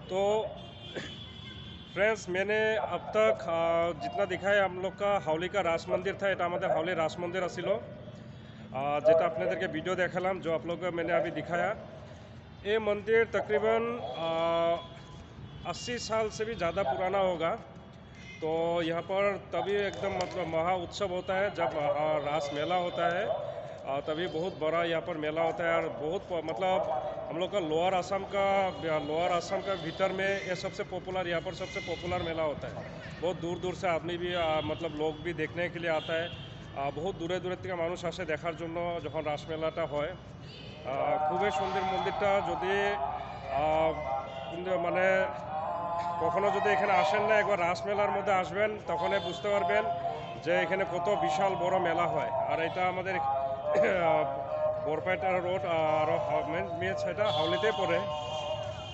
तो फ्रेंड्स, मैंने अब तक जितना दिखाया हम लोग का हावली का रास मंदिर था, এটা আমাদের হাওলি রাস মন্দির আছিল, যেটা আপনাদেরকে ভিডিও দেখালাম, जो आप लोग को मैंने अभी दिखाया। ये मंदिर तकरीबन 80 साल से भी ज़्यादा पुराना होगा। तो यहाँ पर तभी एकदम मतलब महा उत्सव होता है जब रास मेला होता है, तभी बहुत बड़ा यहाँ पर मेला होता है। और बहुत मतलब हम लोग का लोअर आसाम का भीतर में ये सबसे पॉपुलर, यहाँ पर सबसे पॉपुलर मेला होता है। बहुत दूर दूर से आदमी भी मतलब लोग भी देखने के लिए आता है। बहुत दूरे दूरे থেকে মানুষ আসে দেখার জন্য যখন রাস মেলাটা হয়। খুবই সুন্দর মন্দিরটা। যদি মানে কখনো যদি এখানে আসেন না, একবার রাস মেলার মধ্যে আসবেন, তখনই বুঝতে পারবেন যে এখানে কত বিশাল বড় মেলা হয়। আর এটা আমাদের বরপেটা রোড আর মেন সেটা হাওলিতে পড়ে।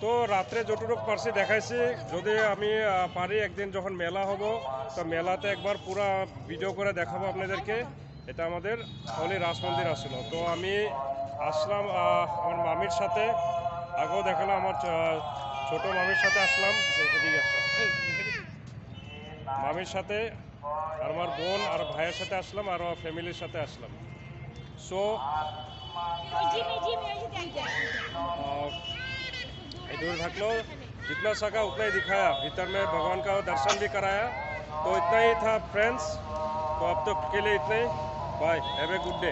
তো রাত্রে যতটুকু পারছি দেখাইছি, যদি আমি পারি একদিন যখন মেলা হব, তো মেলাতে একবার পুরো ভিডিও করে দেখাবো আপনাদেরকে। এটা আমাদের হাওলি রাস মন্দির আসলো। তো আমি আসলাম আমার মামির সাথে, আগেও দেখালাম আমার ছোট মামির সাথে আসলাম, এদিকে আসলাম মামির সাথে, আর আমার বোন আর ভাইয়ের সাথে আসলাম, আর আমার ফ্যামিলির সাথে আসলাম। সো इधर থাকলো, जितना सका उतना ही दिखाया, भीतर में भगवान का दर्शन भी कराया। तो इतना ही था फ्रेंड्स, तो अब तक के लिए इतना ही। Bye, have a good day.